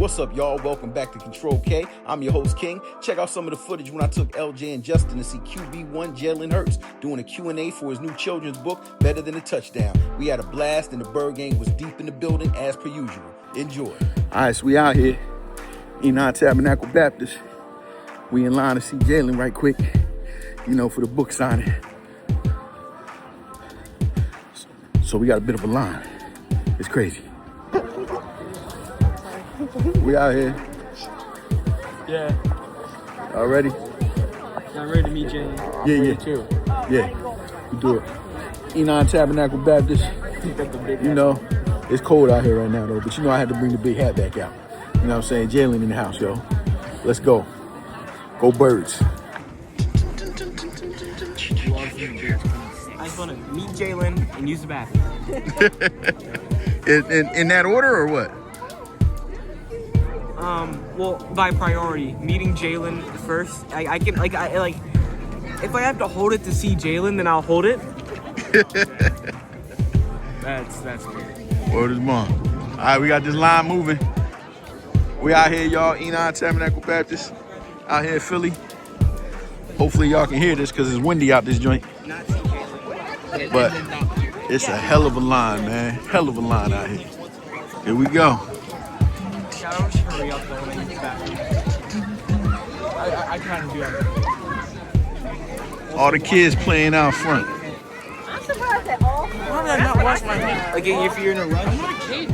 What's up, y'all? Welcome back to Control K. I'm your host, King. Check out some of the footage when I took LJ and Justin to see QB1 Jalen Hurts doing a Q&A for his new children's book, Better Than a Touchdown. We had a blast, and the Bird Gang was deep in the building as per usual. Enjoy. All right, so we out here, Enon Tabernacle Baptist. We in line to see Jalen right quick, for the book signing. So we got a bit of a line. It's crazy. We out here. Yeah. All ready? I'm ready to meet Jalen. Yeah. Too. Yeah. We do it. Enon Tabernacle Baptist. It's cold out here right now though, but I had to bring the big hat back out. You know what I'm saying? Jalen in the house, yo. Let's go. Go Birds. I just want to meet Jalen and use the bathroom. in that order or what? Well, by priority, meeting Jalen first. I can if I have to hold it to see Jalen, then I'll hold it. That's good. Word is mom. All right, we got this line moving. We out here, y'all. Enon Tabernacle Baptist out here in Philly. Hopefully y'all can hear this because it's windy out this joint. But it's a hell of a line, man. Hell of a line out here. Here we go. Hurry up though when I get back. I kind of do that. All the kids playing out front. I'm surprised at all. Why did I not wash my hands? Like if you're in a rush. I'm not a kid.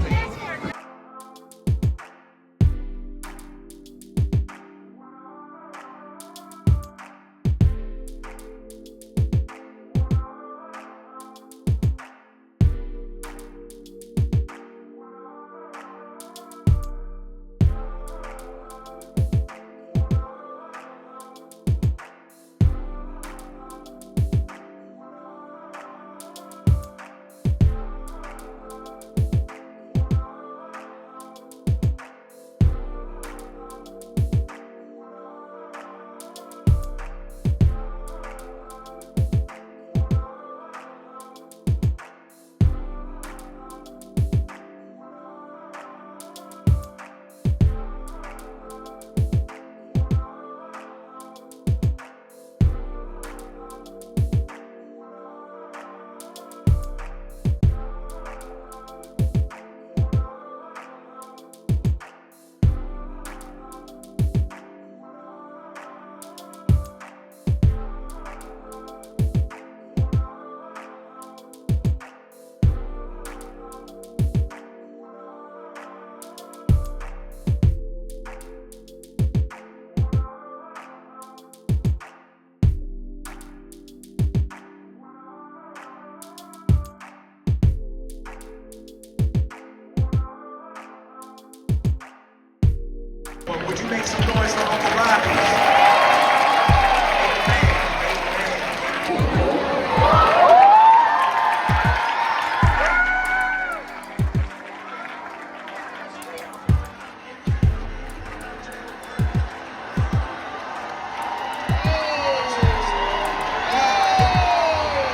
Would you make some noise for Uncle Robbie?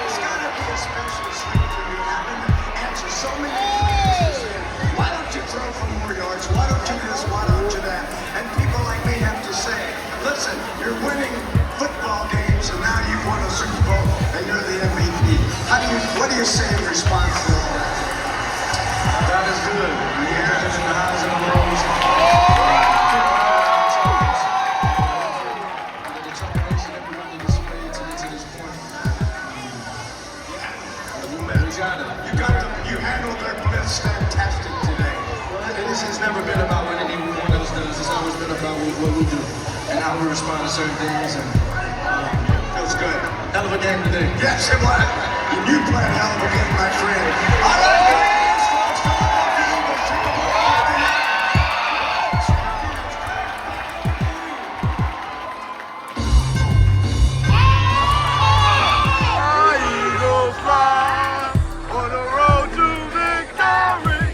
It's gotta be a special treat for you having to answer so many questions. Why don't you throw for more yards? Why don't you this? Why don't you that? And people like me have to say, listen, you're winning football games and now you've won a Super Bowl and you're the MVP. What do you say in response to all that? That is good. The years and the highs and the lows. The determination that we want to display to get to this point. You handled their blitz fantastic today. This has never been about what anyone else does. It's always been about what we do and how we respond to certain things. And feels good. Hell of a game today. Yes, it was. You played a hell of a game, my friend. All right, guys, folks, come on, Eagles, Super Bowl. Eagles fly on the road to victory.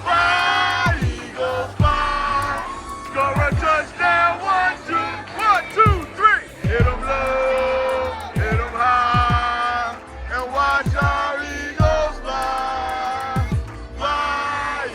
Fly, Eagles fly. Score a touchdown. 1, 2, 3. Hit 'em low, hit 'em high, and watch our Eagles fly. Fly,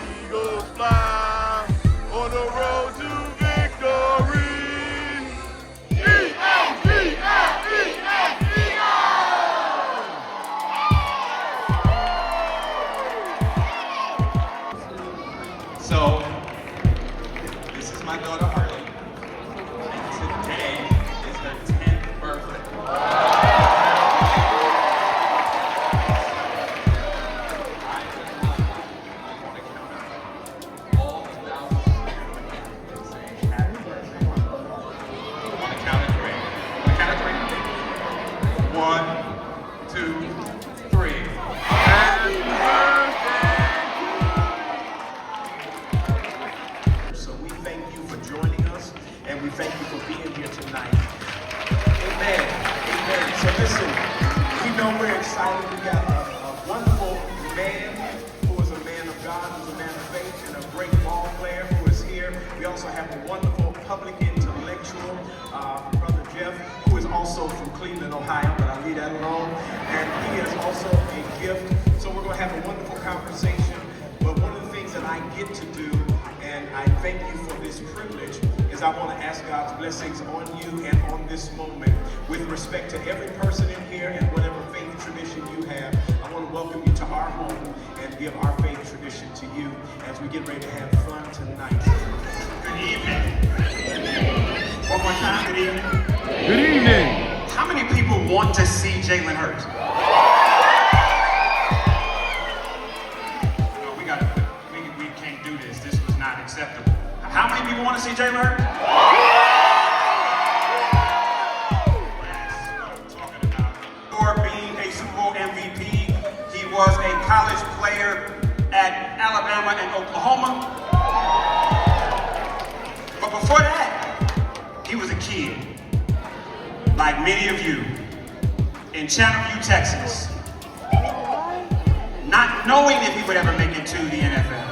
know we're excited. We got a wonderful man who is a man of God, who's a man of faith, and a great ball player who is here. We also have a wonderful public intellectual, Brother Jeff, who is also from Cleveland, Ohio, but I'll leave that alone. And he is also a gift. So we're going to have a wonderful conversation. But one of the things that I get to do, and I thank you for this privilege, is I want to ask God's blessings on you and on this moment. With respect to every person in here and whatever faith tradition you have, I want to welcome you to our home and give our faith tradition to you as we get ready to have fun tonight. Good evening. One more time, good evening. Good evening. How many people want to see Jalen Hurts? No, we can't do this. This was not acceptable. How many people want to see Jalen Hurts? That's what I'm talking about. For being a Super Bowl MVP, he was a college player at Alabama and Oklahoma. But before that, he was a kid, like many of you, in Channelview, Texas, not knowing if he would ever make it to the NFL.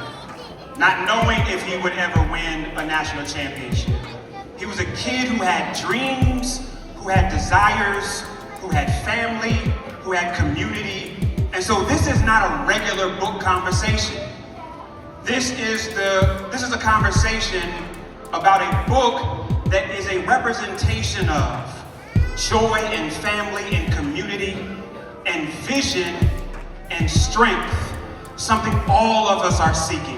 Not knowing if he would ever win a national championship. He was a kid who had dreams, who had desires, who had family, who had community. And so this is not a regular book conversation. This is a conversation about a book that is a representation of joy and family and community and vision and strength, something all of us are seeking.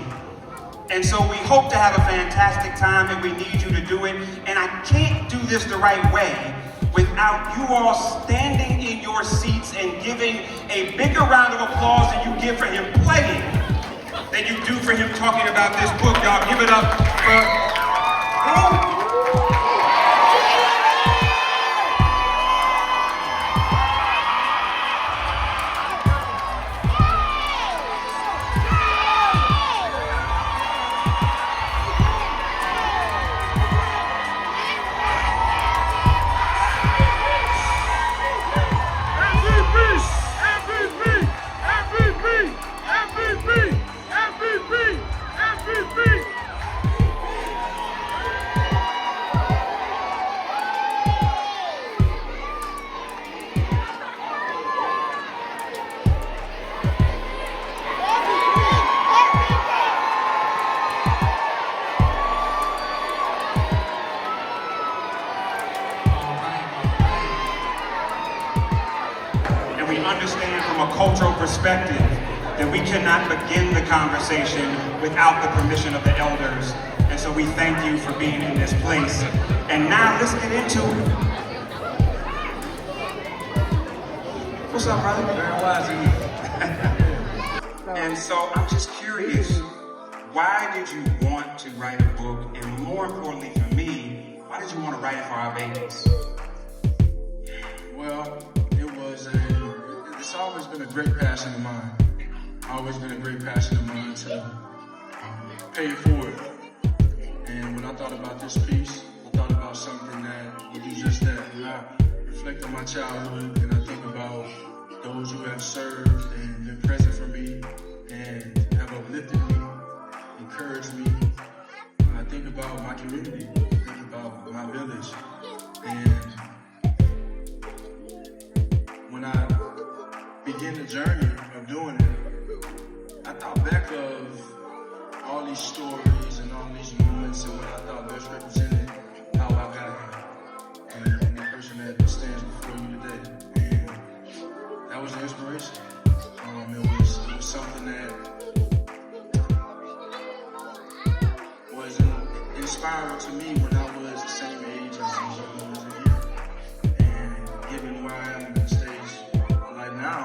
And so we hope to have a fantastic time, and we need you to do it. And I can't do this the right way without you all standing in your seats and giving a bigger round of applause than you give for him playing, than you do for him talking about this book. Y'all give it up for who? Understand from a cultural perspective that we cannot begin the conversation without the permission of the elders. And so we thank you for being in this place. And now let's get into it. What's up, brother? Very wise of you. And so I'm just curious, why did you want to write a book? And more importantly for me, why did you want to write it for our babies? Well, it's always been a great passion of mine. Always been a great passion of mine to pay it forward. And when I thought about this piece, I thought about something that would do just that. When I reflect on my childhood and I think about those who have served and been present for me and have uplifted me, encouraged me, I think about my community, I think about my village. And when I begin the journey of doing it, I thought back of all these stories and all these moments and what I thought best represented how I got here and the person that stands before you today. And that was the inspiration. It was something that was inspiring to me when I was the same age as you was here. And given where I am on the stage right now,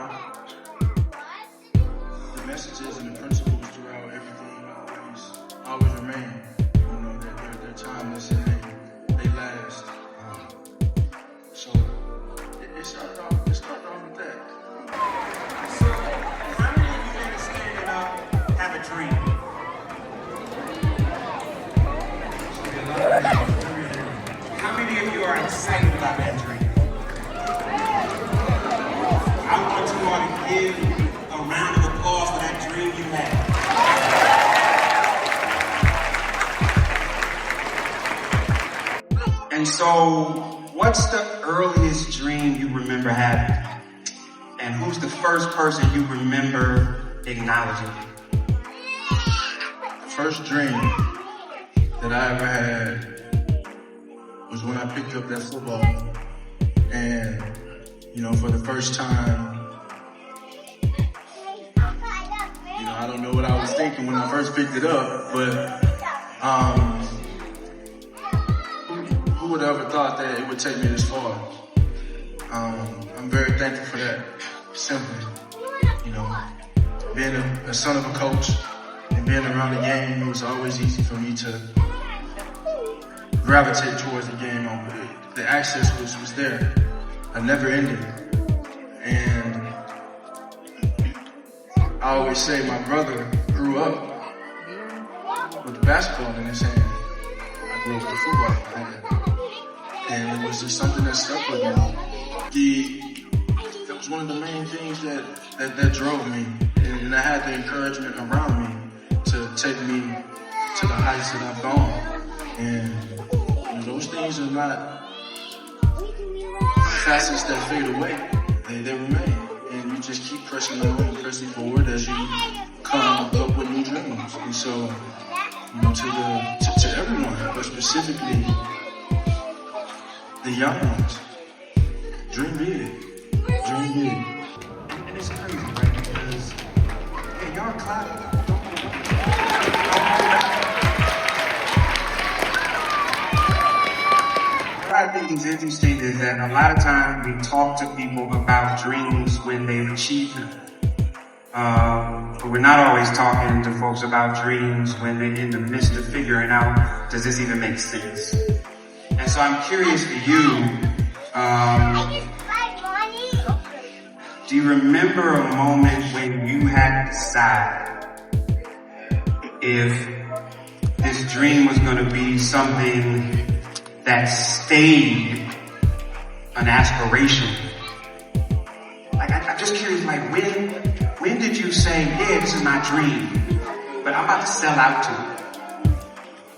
the messages and the principles throughout everything always remain. You know, they're timeless and they last. So it started off with that. So, how many of you that are standing up have a dream? give a round of applause for that dream you had. And so, what's the earliest dream you remember having? And who's the first person you remember acknowledging? The first dream that I ever had was when I picked up that football. And, you know, for the first time, you know, I don't know what I was thinking when I first picked it up, but who would have ever thought that it would take me this far? I'm very thankful for that. Simply, you know, being a son of a coach and being around the game, it was always easy for me to gravitate towards the game. The access was there. I never ended. And I always say my brother grew up with the basketball in his hand. I grew up with the football in my hand. And it was just something that stuck with me. That was one of the main things that drove me. And I had the encouragement around me to take me to the heights that I've gone. And you know, those things are not facets that fade away. They remain. And you just keep pressing on and pressing forward as you come up with new dreams. And so, you know, to everyone, but specifically the young ones, dream big. Dream big. And it's crazy, right? Because, hey, y'all clapping. What I think is interesting is that a lot of times we talk to people about dreams when they've achieved them. But we're not always talking to folks about dreams when they're in the midst of figuring out, does this even make sense? And so I'm curious for you, do you remember a moment when you had to decide if this dream was going to be something that stayed an aspiration? Like, I'm just curious, like, when did you say, yeah, this is my dream, but I'm about to sell out to it?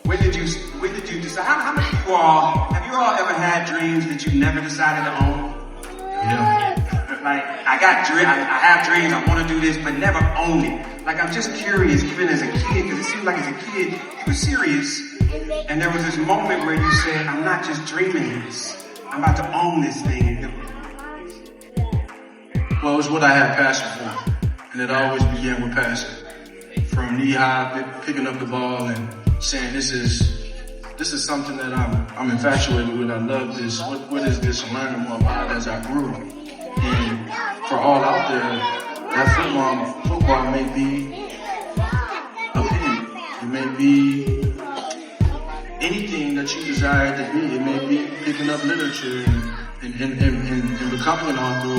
When did you decide? How many of you all, have you all ever had dreams that you never decided to own? Yeah. Like, I have dreams, I want to do this, but never own it. Like, I'm just curious, even as a kid, because it seems like as a kid, you were serious, and there was this moment where you said, I'm not just dreaming this, I'm about to own this thing. Well, it was what I had passion for, and it always began with passion. From knee high, picking up the ball and saying, this is something that I'm infatuated with. I love this. What is this? Learning more about it as I grew. And for all out there, that football may be opinion. It may be anything that you desire to be. It may be picking up literature and becoming an author,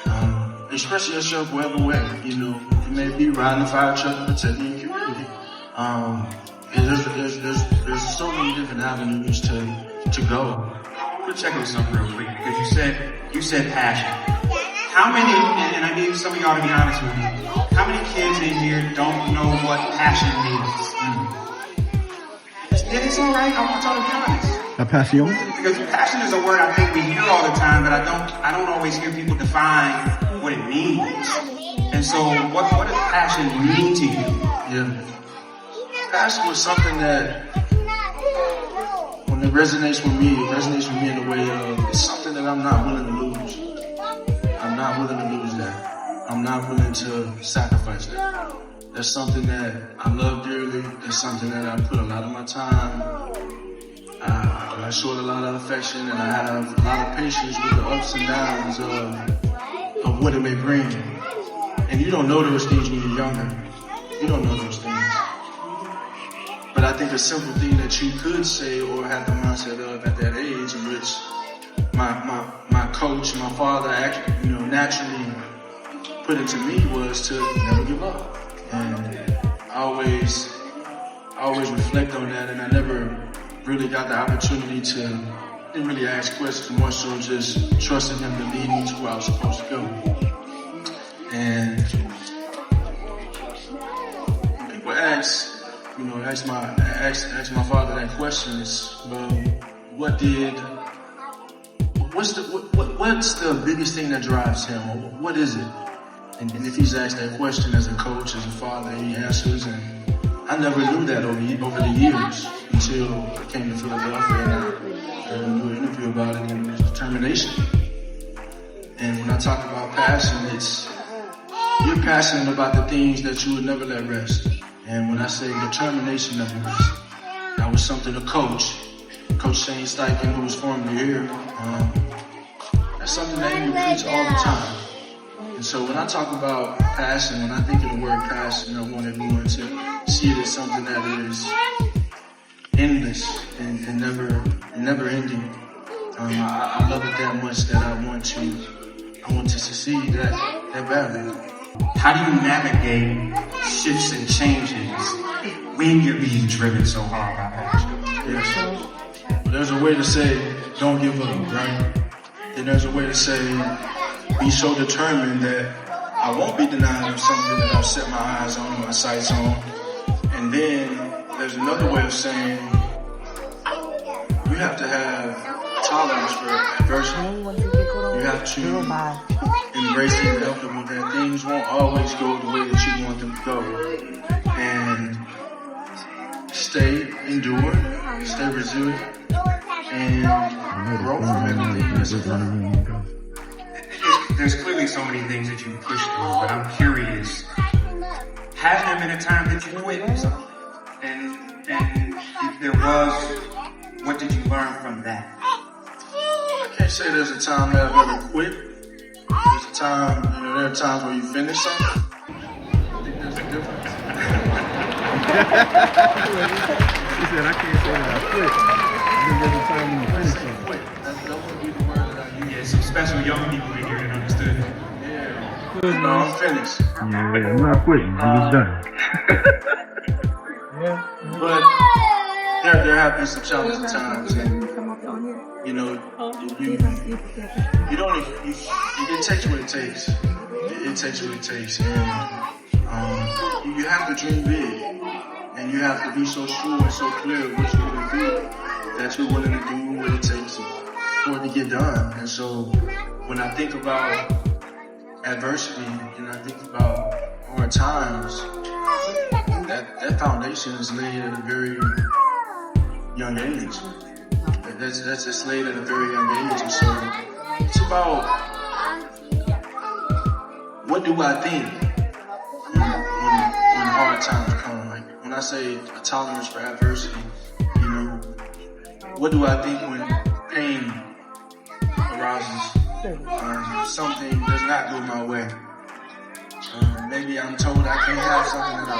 or expressing yourself whatever way. You know, it may be riding a fire truck and protecting your community. And there's so many different avenues to go. I'm gonna check on something real quick, because you said passion. How many, and I need some of y'all to be honest with me, how many kids in here don't know what passion means? It's all right, I'm trying to be honest. La passion? Because passion is a word I think we hear all the time, but I don't always hear people define what it means. And so what does passion mean to you? Yeah. Passion was something that, when it resonates with me, in the way of, it's something that I'm not willing to lose. I'm not willing to lose that. I'm not willing to sacrifice that. That's something that I love dearly. That's something that I put a lot of my time. I show a lot of affection, and I have a lot of patience with the ups and downs of what it may bring. And you don't know those things when you're younger. You don't know those things. But I think a simple thing that you could say or have the mindset of at that age, in which my coach, my father, actually, you know, naturally put into me, was to never give up. And I always reflect on that, and I never really got the opportunity didn't really ask questions, more so just trusting him to lead me to where I was supposed to go. And people ask my father that question is, well, what's the biggest thing that drives him? Or what is it? And if he's asked that question as a coach, as a father, he answers, and I never knew that over the years until I came to Philadelphia and I heard him do an interview about it, and it was determination. And when I talk about passion, you're passionate about the things that you would never let rest. And when I say determination never rest, that was something to Coach Shane Steichen, who was formerly here, that's something that he would preach all the time. And so when I talk about passion, when I think of the word passion, I want everyone to see it as something that is endless and never ending. I love it that much that I want to succeed that badly. How do you navigate shifts and changes when you're being driven so hard by passion? Yes. There's a way to say, don't give up, right? Then there's a way to say, be so determined that I won't be denied of something that I've set my eyes on, my sights on. And then there's another way of saying, you have to have tolerance for adversity. You have to embrace the inevitable, that things won't always go the way that you want them to go. And endure, stay resilient, and grow from everything that's in front of you. There's clearly so many things that you pushed through, but I'm curious, has there been a time that you quit something? And if there was, what did you learn from that? I can't say there's a time that I've ever quit. There's a time, there are times where you finish something. I think there's a difference. He said, I can't say that I quit. Then there's a time when you finish something. Quit. That would be the word that I use. Yeah, some special young people in here that understood. Yeah. No, I'm finished. Yeah, I'm not quitting. I'm just done. But there have been some challenging times, and it takes what it takes. It takes what it takes, and you have to dream big, and you have to be so sure and so clear what you're going to do, that you're willing to do what it takes for it to get done. And so when I think about adversity and I think about hard times, that foundation is laid at a very young age. That's just laid at a very young age. And so it's about, what do I think when hard times come? Like when I say a tolerance for adversity, what do I think when pain arises? Something does not go my way. Maybe I'm told I can't have something that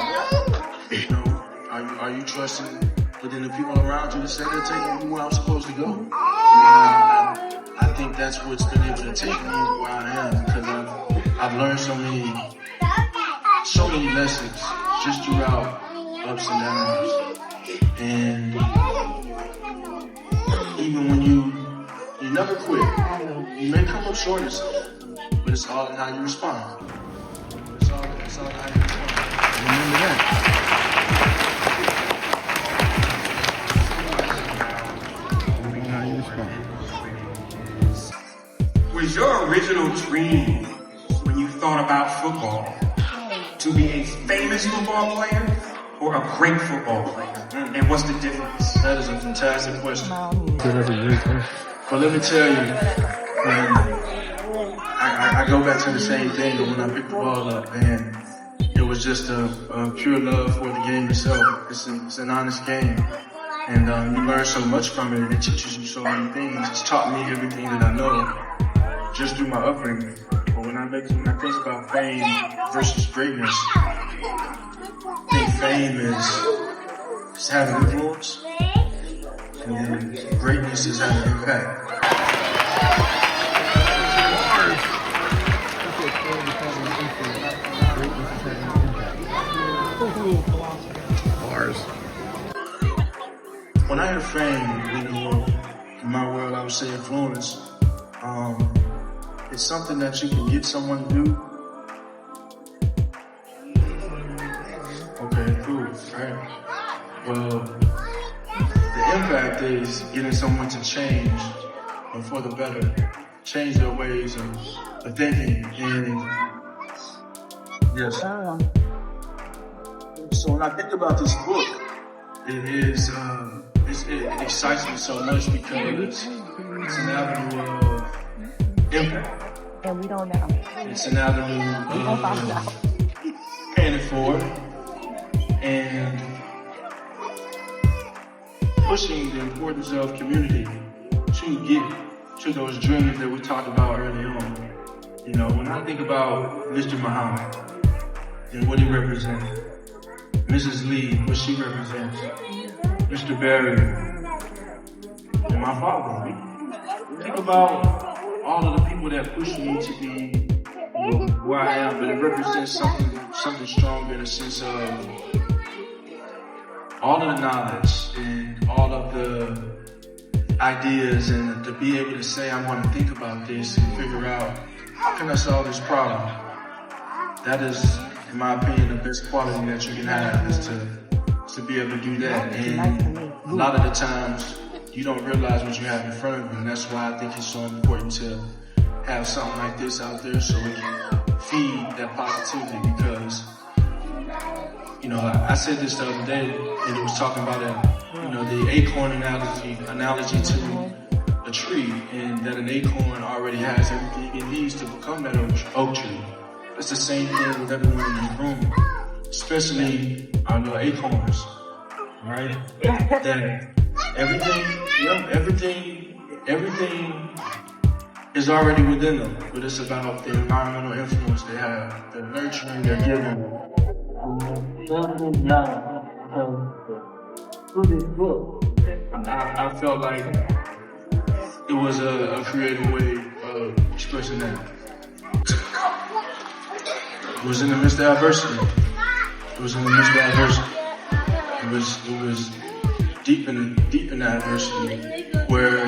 I want. Are you trusting within the people around you to say they're taking me where I'm supposed to go? I think that's what's been able to take me where I am, because I've learned so many lessons just throughout ups and downs. And even when you never quit, you may come up short of something, but it's all in how you respond. It's all in how you respond. Remember that. How you respond. Was your original dream, when you thought about football, to be a famous football player or a great football player? And what's the difference? That is a fantastic question. That's a great question. But let me tell you, I go back to the same thing when I picked the ball up, and it was just a pure love for the game itself. It's an honest game, and you learn so much from it, and it teaches you so many things. It's taught me everything that I know just through my upbringing. But when I think about fame versus greatness, I think fame is having influence, and then greatness is having impact. Bars. When I hear fame, in my world, I would say influence. It's something that you can get someone to do, right? Well, the impact is getting someone to change, but for the better, change their ways of thinking. And yes. So when I think about this book, it excites me so much because it's an avenue of impact. And we don't know. It's an avenue of paying it forward and pushing the importance of community to get to those dreams that we talked about early on. You know, when I think about Mr. Muhammad and what he represents, Mrs. Lee, what she represents, Mr. Barry, and my father. Think about all of the people that pushed me to be where I am, but it represents something stronger in a sense of all of the knowledge and all of the ideas, and to be able to say, I want to think about this and figure out how can I solve this problem. That is, in my opinion, the best quality that you can have is to be able to do that. And a lot of the times you don't realize what you have in front of you, and that's why I think it's so important to have something like this out there so we can feed that positivity. Because, you know, I said this the other day, and it was talking about the acorn analogy to a tree, and that an acorn already has everything it needs to become that oak tree. It's the same thing with everyone in this room, especially our little acorns, right? That everything is already within them, but it's about the environmental influence they have, the nurturing they're given. Through this book, I felt like it was a creative way of expressing that. It was in the midst of adversity. It was deep in the adversity where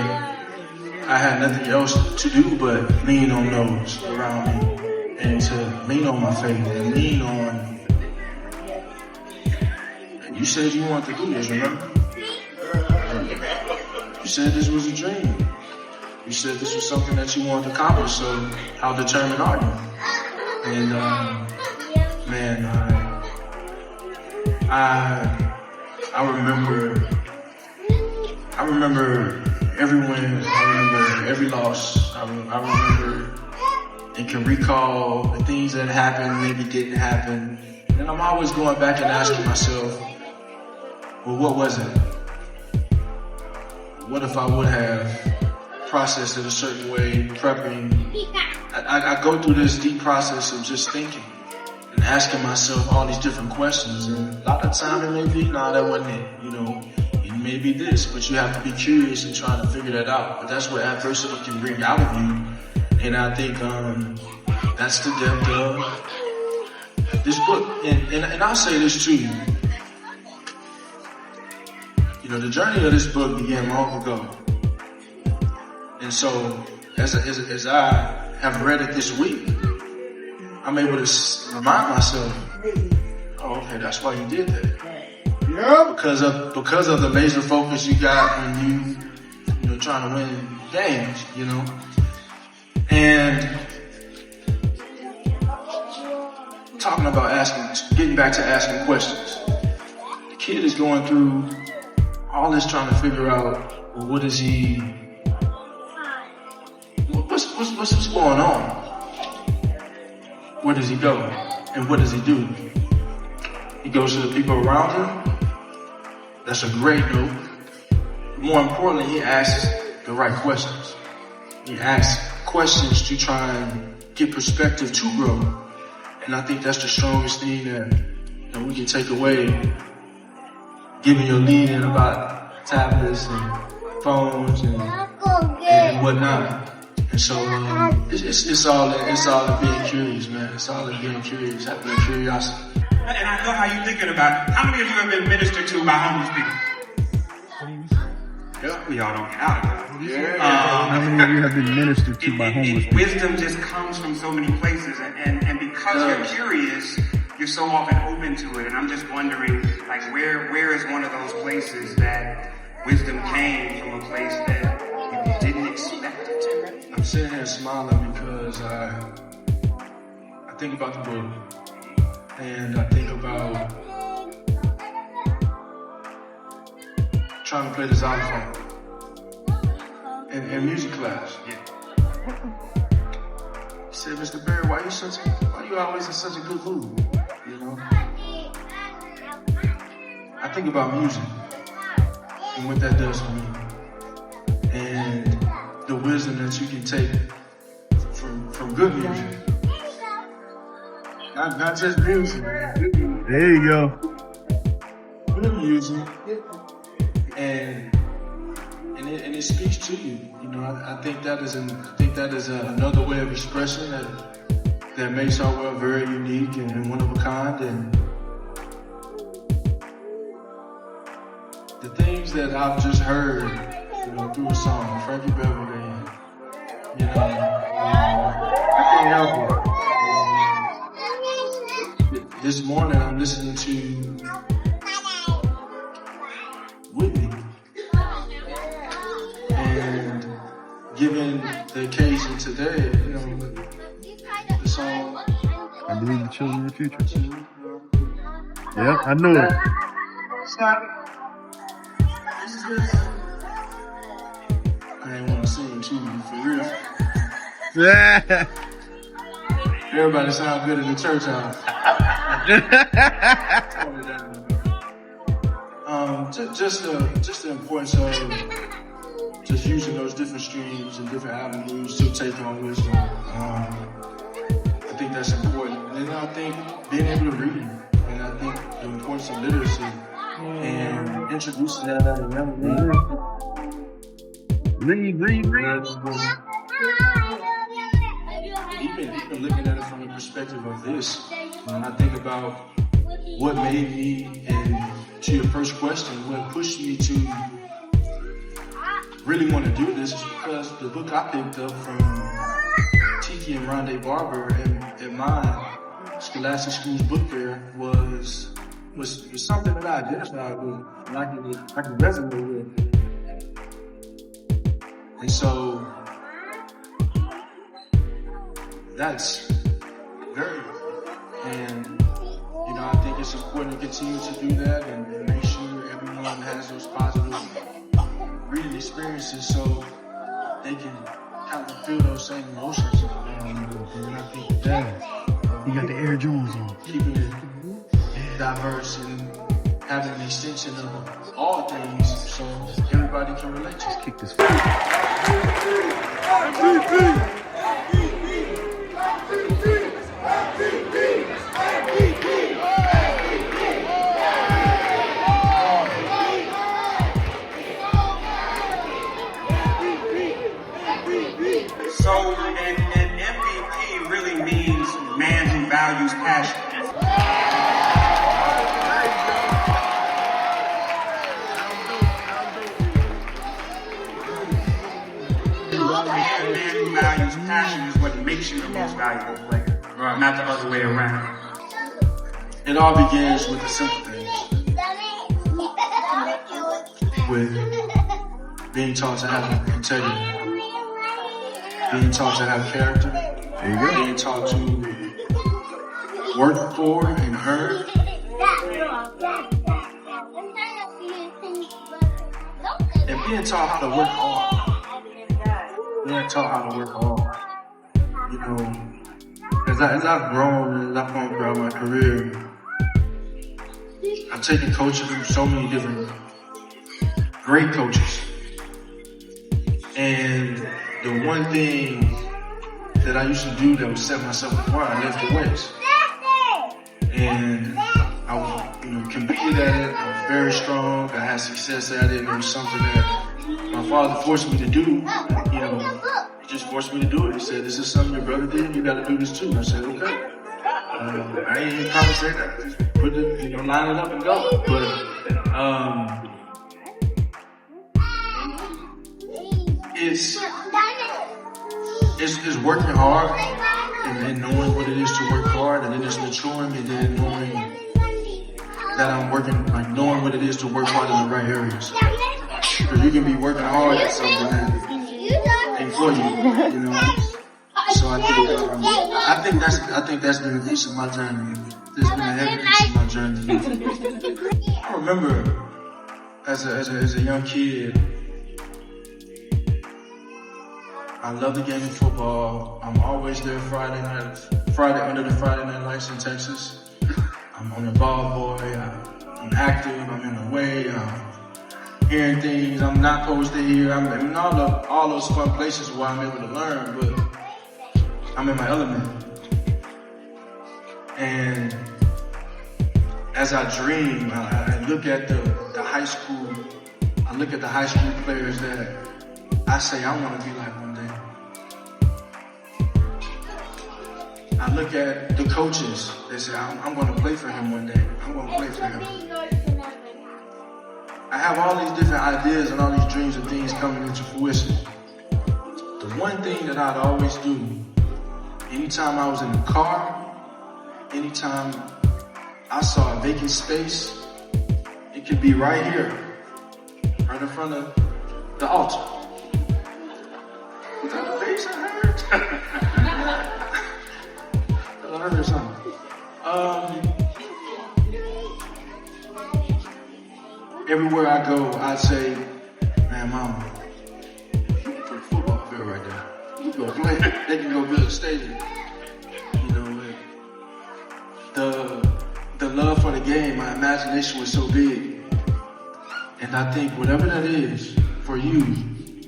I had nothing else to do but lean on those around me and to lean on my faith and lean on. And you said you wanted to do this, remember? You said this was a dream. You said this was something that you wanted to accomplish, so how determined are you? And man, I remember every win. I remember every loss. I remember and can recall the things that happened, maybe didn't happen. And I'm always going back and asking myself, well, what was it? What if I would have processed it a certain way, prepping? I go through this deep process of just thinking and asking myself all these different questions. And a lot of time it may be, nah, that wasn't it. You know, it may be this, but you have to be curious and try to figure that out. But that's what adversity can bring out of you. And I think that's the depth of this book. And I'll say this too. You know, the journey of this book began long ago. And so, as I have read it this week, I'm able to remind myself, oh, okay, that's why you did that. Yeah. Because of the laser focus you got when you know, trying to win games, you know. And talking about getting back to asking questions. The kid is going through all this trying to figure out, well, what's going on? Where does he go? And what does he do? He goes to the people around him. That's a great note. More importantly, he asks the right questions. He asks questions to try and get perspective to grow. And I think that's the strongest thing that we can take away, giving your leading about tablets and phones and whatnot. And so it's all in being curious, man. It's all in being curious, having curiosity. And I know how you're thinking about it. How many of you have been ministered to by homeless people? Yeah. We all don't get out of here. How many of you have been ministered to by homeless people? Wisdom just comes from so many places, and because you're curious, you're so often open to it, and I'm just wondering, like, where is one of those places that wisdom came from, a place that you didn't expect it to? I'm sitting here smiling because I think about the book, and I think about trying to play the xylophone in music class. He said, Mr. Barry, why you always in such a good mood? You know? I think about music and what that does for me, and the wisdom that you can take from good music. Not just music. There you go. Good music. And it speaks to you. You know, I think that is another way of expression that makes our world very unique and one of a kind. And the things that I've just heard, you know, through a song, Frankie Beverly, you know, I can't help it. This morning I'm listening to Whitney, and given the occasion today, you know, the song, I believe the children of the future. Yeah, I knew it. I ain't want to sing to you for real. Yeah. Everybody sound good in the church house. Just the importance of just using those different streams and different avenues to take on wisdom. I think that's important. And I think being able to read, and I think the importance of literacy and introducing that at a young age. Read. Even looking at it from the perspective of this, when I think about what made me, and to your first question, what pushed me to really want to do this is because the book I picked up from Tiki and Rondé Barber in my Scholastic Schools book fair was something that I identified with and I can resonate with. And so that's very important. And, you know, I think it's important to continue to do that and make sure everyone has those positive reading experiences so they can kind of feel those same emotions. And I think that You got the Air Jones on. keeping it diverse and having an extension of all things so everybody can relate to it. Kick this. So an MVP really means man who values passion. A man who values passion is what makes you the most valuable player, not the other way around. It all begins with the simple things. With being taught to have integrity, being taught to have character, being taught to work for and earn, and being taught how to work hard. Being taught how to work hard. You know, as I've grown and I've gone throughout my career, I've taken coaching from so many different great coaches. And the one thing that I used to do that would set myself apart, I left the weights. And I was, competed at it. I was very strong. I had success at it. And it was something that my father forced me to do. He just forced me to do it. He said, "This is something your brother did. You got to do this too." I said, "Okay." I ain't even probably say that. Just put it, line it up and go. But it's working hard and then knowing what it is to work hard, and then just maturing, and then knowing that I'm working, like knowing what it is to work hard in the right areas. Because you can be working hard at something that ain't for you, you know. So I think that's been a piece of my journey. There's been a heavy piece of my journey. I remember as a young kid, I love the game of football. I'm always there under the Friday night lights in Texas. I'm on the ball boy. I'm active. I'm in the way. I'm hearing things I'm not supposed to hear. I'm in all those fun places where I'm able to learn, but I'm in my element. And as I dream, I look at the high school. I look at the high school players that I say I want to be like one day. I look at the coaches. They say I'm going to play for him one day. I'm going to play for him. I have all these different ideas and all these dreams and things coming into fruition. The one thing that I'd always do, anytime I was in the car, anytime I saw a vacant space, it could be right here, right in front of the altar. Was that the face I heard? I heard something. Everywhere I go, I'd say, man, mama, you can put a football field right there. You can go play. They can go build a stadium. You know, the love for the game, my imagination was so big. And I think whatever that is for you,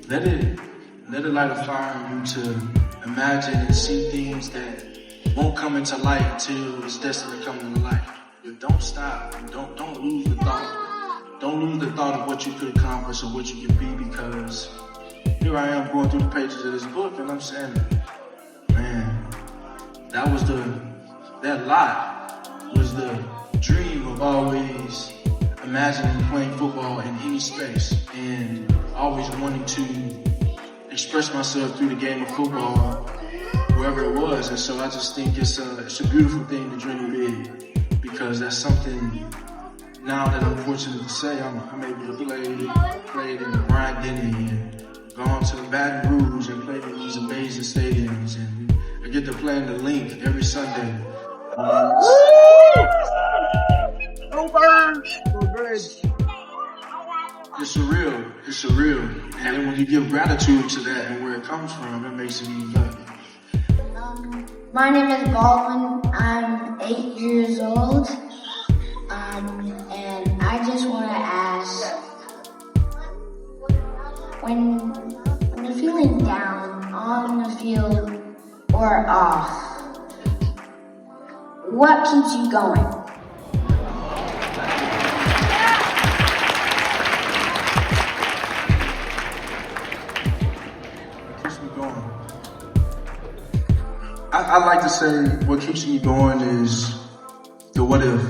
let it light a fire in you to imagine and see things that won't come into light until it's destined to come into light. But don't stop. Don't lose the thought. Don't lose the thought of what you could accomplish or what you can be, because here I am going through the pages of this book and I'm saying, man, that lot was the dream of always imagining playing football in any space and always wanting to express myself through the game of football wherever it was. And so I just think it's a beautiful thing to dream big, because that's something now that I'm fortunate to say I'm able to play it in the Bryant Denny and gone to Baton Rouge and played in these amazing stadiums, and I get to play in the Link every Sunday. It's surreal. And then when you give gratitude to that and where it comes from, it makes it even better. My name is Baldwin. I'm 8 years old. And I just want to ask, when you're feeling down on the field or off, what keeps you going? I like to say what keeps me going is the what if.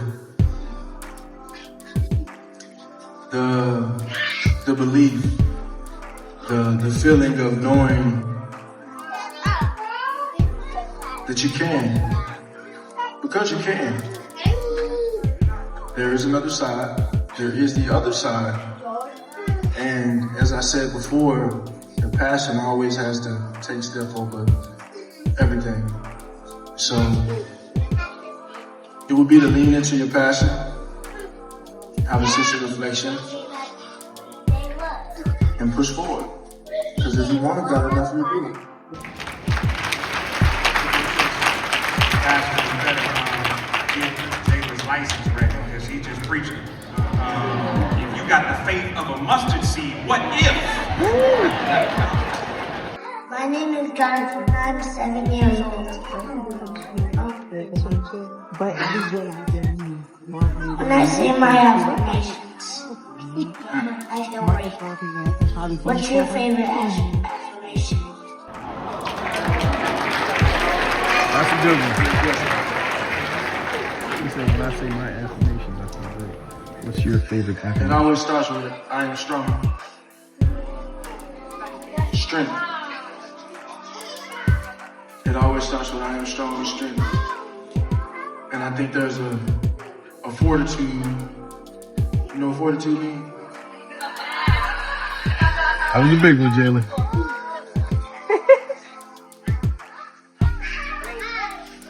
The belief, the feeling of knowing that you can, because you can. There is another side, there is the other side, and as I said before, the passion always has to take step over everything. So it would be to lean into your passion, have a sense of reflection, and push forward. Because if you want it bad enough, you do it. Pastor better get Jalen's license ready, because he's just preaching. If you got the faith of a mustard seed, what if? My name is Jonathan. I'm 7 years old. When I say my affirmations, I feel great. What's your favorite affirmation? That's a good one. He said, when I say my affirmations, I feel great. What's your favorite affirmation? It always starts with, I am strong. Strength. It always starts with I am strong and strength. And I think there's a fortitude. You know what fortitude means? That was a big one, Jalen.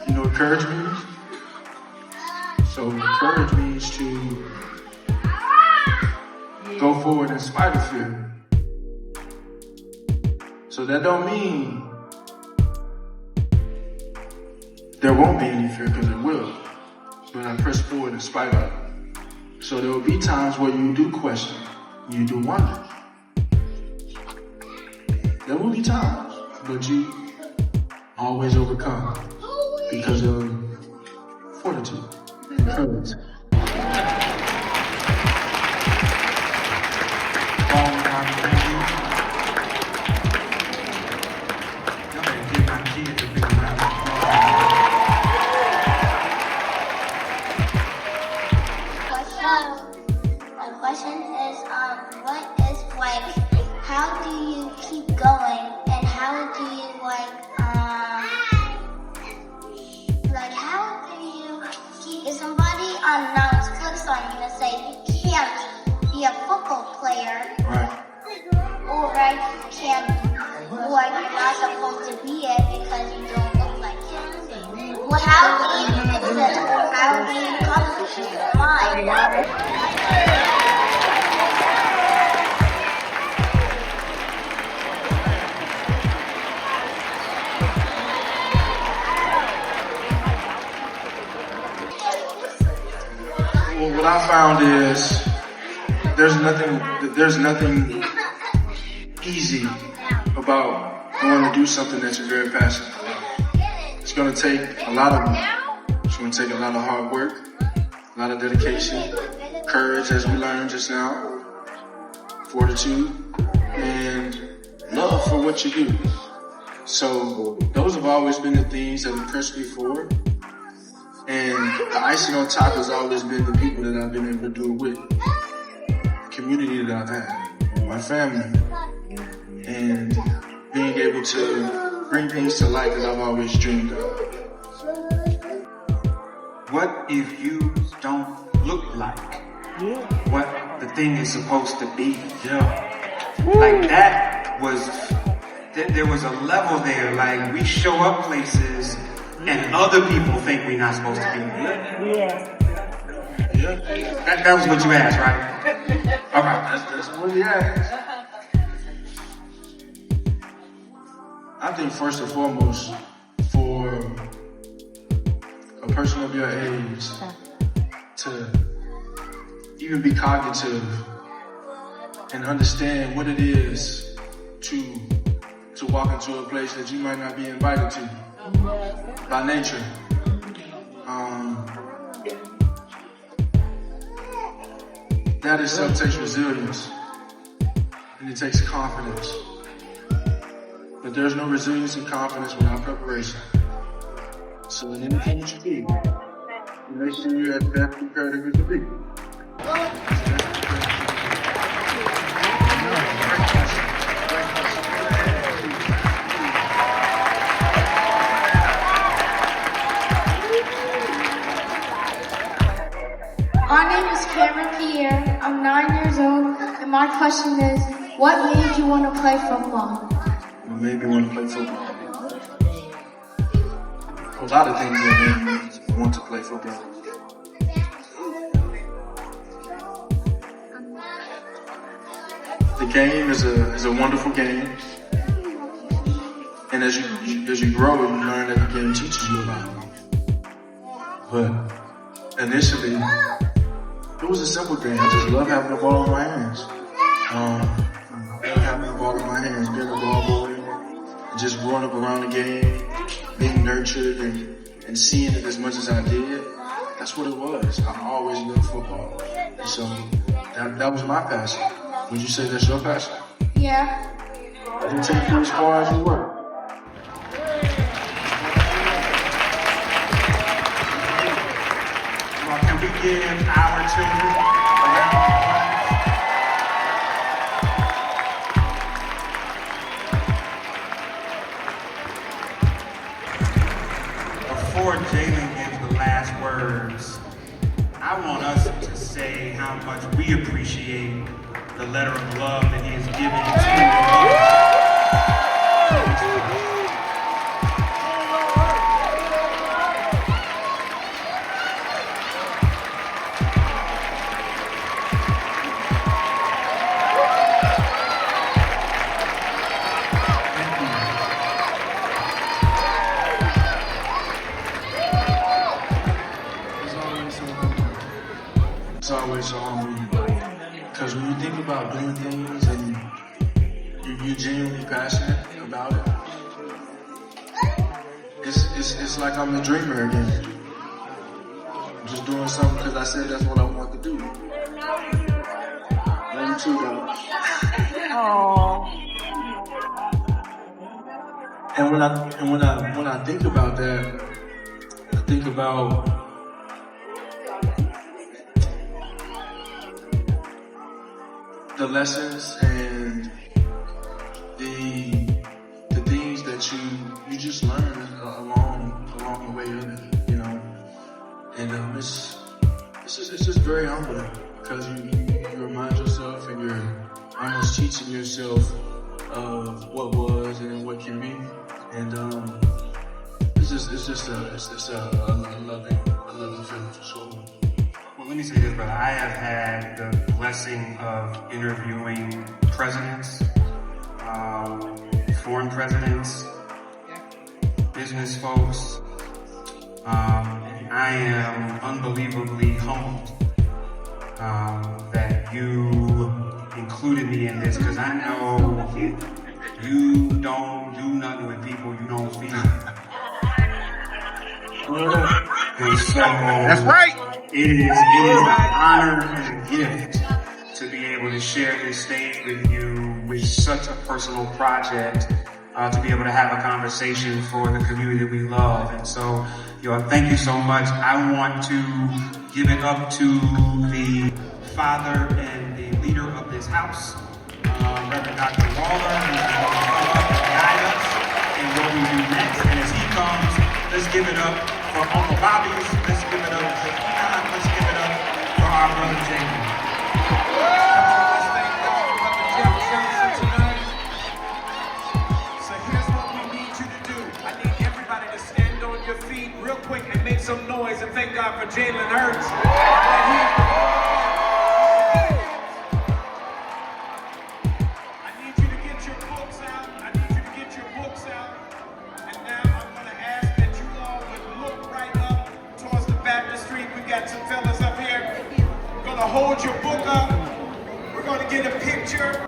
You know what courage means? So courage means to go forward in spite of fear. So that don't mean there won't be any fear, because there will. But I press forward in spite of it. So there will be times where you do question, you do wonder. There will be times, but you always overcome because of fortitude and courage. My question is, what is like, how do you keep going, and how do you how do you keep, if somebody announced clicks on you and say you can't be a football player, Right. or you're not supposed to be it because you don't look like it. Well, how do you fix it, or how do you accomplish it? Why? Well, what I found is there's nothing easy about going to do something that you're very passionate about. It's going to take a lot of hard work, a lot of dedication, courage, as we learned just now, fortitude, and love for what you do. So those have always been the things that impressed me forward. And the icing on top has always been the people that I've been able to do it with, the community that I've had, my family, and being able to bring things to light that I've always dreamed of. What if you don't look like what the thing is supposed to be? Like that was, there was a level there, like we show up places and other people think we're not supposed to be there. That was what you asked, right? All right. That's what you asked. I think first and foremost, for a person of your age to even be cognitive and understand what it is to walk into a place that you might not be invited to by nature. That itself takes resilience, and it takes confidence. But there's no resilience and confidence without preparation. So in anything that you do, make sure you're as best prepared as you can be. My name is Cameron Pierre. I'm 9 years old, and my question is, what made you want to play football? What made me want to play football? A lot of things that made me want to play football. The game is a wonderful game, and as you grow, you learn that the game teaches you a lot. But initially, it was a simple thing. I just love having the ball in my hands. Having the ball in my hands, being a ball boy, and just growing up around the game, being nurtured and seeing it as much as I did. That's what it was. I always loved football. And so that was my passion. Would you say that's your passion? Yeah. I didn't take you as far as you were. Well, can we give our children a round of applause? before Jalen gives the last words, I want us to say how much we appreciate the letter of love that he has given It's always so humbling, because when you think about doing things and you're genuinely passionate about it, it's like I'm a dreamer again. I'm just doing something because I said that's what I want to do. Love you too, though. And when I think about that, I think about the lessons and the things that you just learn along the way of it, you know. And it's just very humbling, because you remind yourself and you're almost teaching yourself of what was and what can be. And it's just a loving feeling for sure. Well, let me say this, brother. I have had the blessing of interviewing presidents, foreign presidents, business folks. I am unbelievably humbled that you included me in this, because I know you don't do nothing with people you don't feel. And so, That's right. It is an honor and a gift to be able to share this stage with you with such a personal project, to be able to have a conversation for the community that we love. And so, thank you so much. I want to give it up to the father and the leader of this house, Reverend Dr. Waller, who's going to come up and guide us in what we do next. And as he comes, let's give it up for Uncle Bobby's. Let's give it up for Enon. Let's give it up for our brother Jalen. Let's thank God for Brother Jeff Johnson tonight. So here's what we need you to do. I need everybody to stand on your feet real quick and make some noise and thank God for Jalen Hurts. I need you to get your books out. I need you to get your books out. And now I'm going to ask that you all would look right up towards the baptistry. We got some fellas up here. We're going to hold your book up. We're going to get a picture.